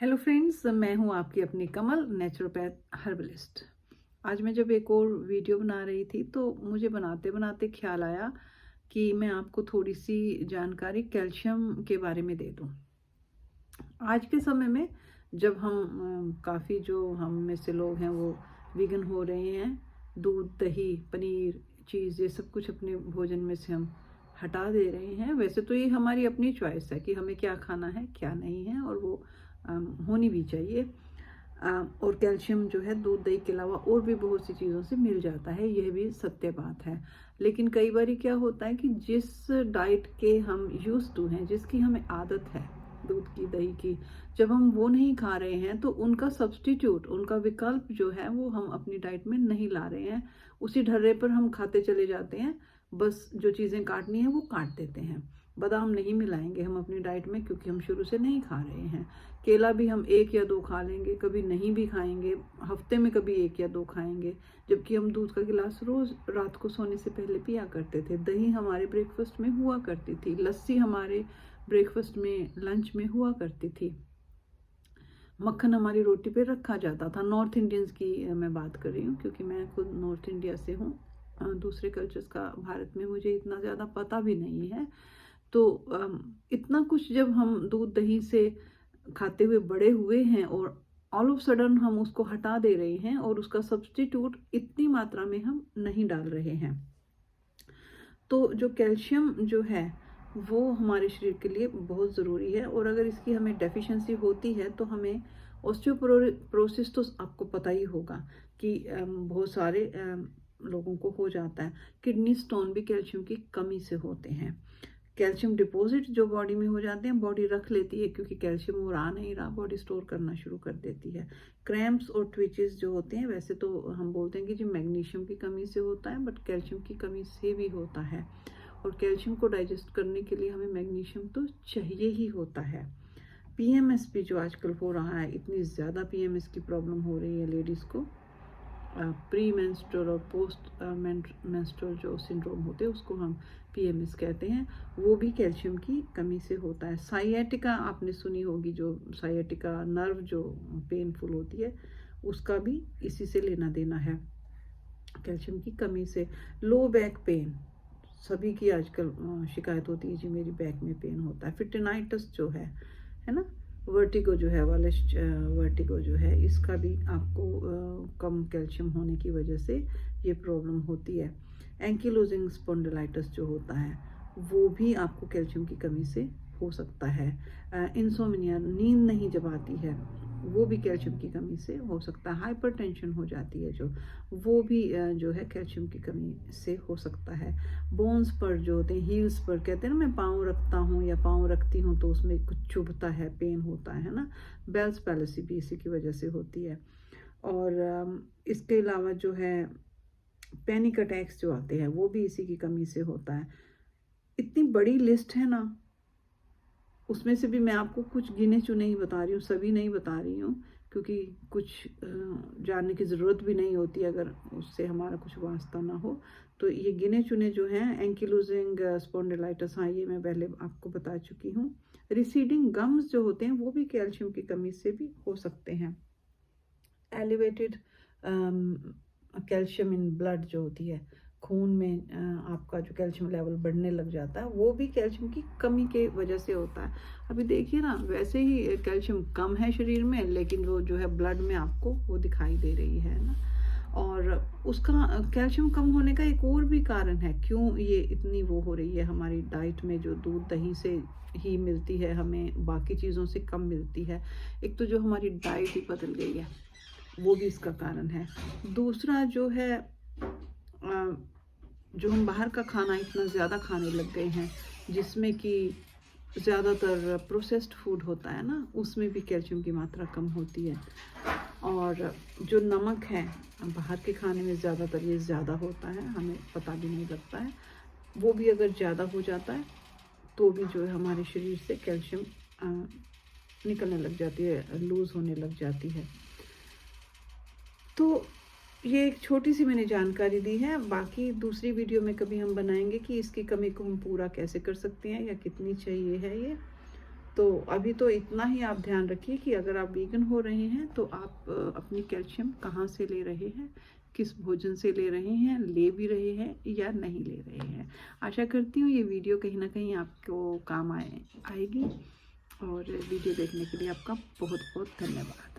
Hello friends, मैं हूं आपकी अपनी कमल, नेचुरोपैथ हर्बलिस्ट। आज मैं जब एक और वीडियो बना रही थी तो मुझे बनाते बनाते ख्याल आया कि मैं आपको थोड़ी सी जानकारी कैल्शियम के बारे में दे दूं। आज के समय में जब हम काफ़ी जो हम में से लोग हैं वो वीगन हो रहे हैं, दूध दही पनीर चीज़ ये सब कुछ अपने भोजन में से हम हटा दे रहे हैं। वैसे तो ये हमारी अपनी चॉइस है कि हमें क्या खाना है क्या नहीं है, और वो होनी भी चाहिए। और कैल्शियम जो है दूध दही के अलावा और भी बहुत सी चीज़ों से मिल जाता है, यह भी सत्य बात है। लेकिन कई बार क्या होता है कि जिस डाइट के हम यूज टू हैं, जिसकी हमें आदत है दूध की दही की, जब हम वो नहीं खा रहे हैं तो उनका सब्स्टिट्यूट, उनका विकल्प जो है वो हम अपनी डाइट में नहीं ला रहे हैं। उसी ढर्रे पर हम खाते चले जाते हैं, बस जो चीज़ें काटनी है वो काट देते हैं। बादाम नहीं मिलाएंगे हम अपनी डाइट में क्योंकि हम शुरू से नहीं खा रहे हैं। केला भी हम 1 या 2 खा लेंगे, कभी नहीं भी खाएंगे, हफ्ते में कभी 1 या 2 खाएंगे। जबकि हम दूध का गिलास रोज रात को सोने से पहले पिया करते थे, दही हमारे ब्रेकफास्ट में हुआ करती थी, लस्सी हमारे ब्रेकफास्ट में लंच में हुआ करती थी, मक्खन हमारी रोटी पे रखा जाता था। नॉर्थ इंडियंस की मैं बात कर रही हूँ क्योंकि मैं खुद नॉर्थ इंडिया से हूँ। दूसरे कल्चर्स का भारत में मुझे इतना ज़्यादा पता भी नहीं है। तो इतना कुछ जब हम दूध दही से खाते हुए बड़े हुए हैं और ऑल ऑफ सडन हम उसको हटा दे रहे हैं और उसका सब्स्टिट्यूट इतनी मात्रा में हम नहीं डाल रहे हैं, तो जो कैल्शियम जो है वो हमारे शरीर के लिए बहुत ज़रूरी है। और अगर इसकी हमें डेफिशिएंसी होती है तो हमें ऑस्टियोपोरोसिस तो आपको पता ही होगा कि बहुत सारे लोगों को हो जाता है। किडनी स्टोन भी कैल्शियम की कमी से होते हैं। कैल्शियम डिपॉजिट जो बॉडी में हो जाते हैं, बॉडी रख लेती है क्योंकि कैल्शियम और आ नहीं रहा, बॉडी स्टोर करना शुरू कर देती है। क्रैम्प्स और ट्विचेस जो होते हैं, वैसे तो हम बोलते हैं कि जो मैग्नीशियम की कमी से होता है, बट कैल्शियम की कमी से भी होता है। और कैल्शियम को डाइजेस्ट करने के लिए हमें मैग्नीशियम तो चाहिए ही होता है। पीएमएस भी जो आजकल हो रहा है, इतनी ज़्यादा पीएमएस की प्रॉब्लम हो रही है लेडीज़ को, प्री मेंस्ट्रुअल और पोस्ट मेंस्ट्रुअल जो सिंड्रोम होते हैं उसको हम पीएमएस कहते हैं, वो भी कैल्शियम की कमी से होता है। साइएटिका आपने सुनी होगी, जो साइएटिका नर्व जो पेनफुल होती है उसका भी इसी से लेना देना है, कैल्शियम की कमी से। लो बैक पेन सभी की आजकल शिकायत होती है, जी मेरी बैक में पेन होता है। फिर टिनाइटस जो है ना, वर्टिगो जो है वाले, वर्टिगो जो है इसका भी आपको कम कैल्शियम होने की वजह से ये प्रॉब्लम होती है। एंकिलोजिंग स्पॉन्डिलाइटिस जो होता है वो भी आपको कैल्शियम की कमी से हो सकता है। इंसोमिनिया, नींद नहीं जब आती है, वो भी कैल्शियम की कमी से हो सकता है। हाइपरटेंशन हो जाती है जो, वो भी जो है कैल्शियम की कमी से हो सकता है। बोन्स पर जो होते हैं, हील्स पर कहते हैं ना, मैं पाँव रखता हूँ या पाँव रखती हूँ तो उसमें कुछ चुभता है, पेन होता है ना, बेल्स पैलेसी भी इसी की वजह से होती है। और इसके अलावा जो है पैनिक अटैक्स जो आते हैं वो भी इसी की कमी से होता है। इतनी बड़ी लिस्ट है ना, उसमें से भी मैं आपको कुछ गिने चुने ही बता रही हूँ, सभी नहीं बता रही हूँ क्योंकि कुछ जानने की ज़रूरत भी नहीं होती अगर उससे हमारा कुछ वास्ता ना हो। तो ये गिने चुने जो हैं, एंकिलोजिंग स्पॉन्डिलाइटिस, हाँ ये मैं पहले आपको बता चुकी हूँ। रिसीडिंग गम्स जो होते हैं वो भी कैल्शियम की कमी से भी हो सकते हैं। एलिवेटेड कैल्शियम इन ब्लड जो होती है, खून में आपका जो कैल्शियम लेवल बढ़ने लग जाता है, वो भी कैल्शियम की कमी के वजह से होता है। अभी देखिए ना, वैसे ही कैल्शियम कम है शरीर में, लेकिन वो जो है ब्लड में आपको वो दिखाई दे रही है ना। और उसका कैल्शियम कम होने का एक और भी कारण है क्यों ये इतनी वो हो रही है हमारी डाइट में, जो दूध दही से ही मिलती है हमें, बाकी चीज़ों से कम मिलती है। एक तो जो हमारी डाइट ही बदल गई है, वो भी इसका कारण है। दूसरा जो है जो हम बाहर का खाना इतना ज़्यादा खाने लग गए हैं, जिसमें कि ज़्यादातर प्रोसेस्ड फूड होता है ना, उसमें भी कैल्शियम की मात्रा कम होती है। और जो नमक है बाहर के खाने में ज़्यादातर ये ज़्यादा होता है, हमें पता भी नहीं लगता है। वो भी अगर ज़्यादा हो जाता है तो भी जो है हमारे शरीर से कैल्शियम निकलने लग जाती है, लूज़ होने लग जाती है। तो ये एक छोटी सी मैंने जानकारी दी है, बाकी दूसरी वीडियो में कभी हम बनाएंगे कि इसकी कमी को हम पूरा कैसे कर सकते हैं या कितनी चाहिए है ये। तो अभी तो इतना ही आप ध्यान रखिए कि अगर आप वीगन हो रहे हैं तो आप अपनी कैल्शियम कहाँ से ले रहे हैं, किस भोजन से ले रहे हैं, ले भी रहे हैं या नहीं ले रहे हैं। आशा करती हूँ ये वीडियो कहीं ना कहीं आपको काम आएगी। और वीडियो देखने के लिए आपका बहुत बहुत धन्यवाद।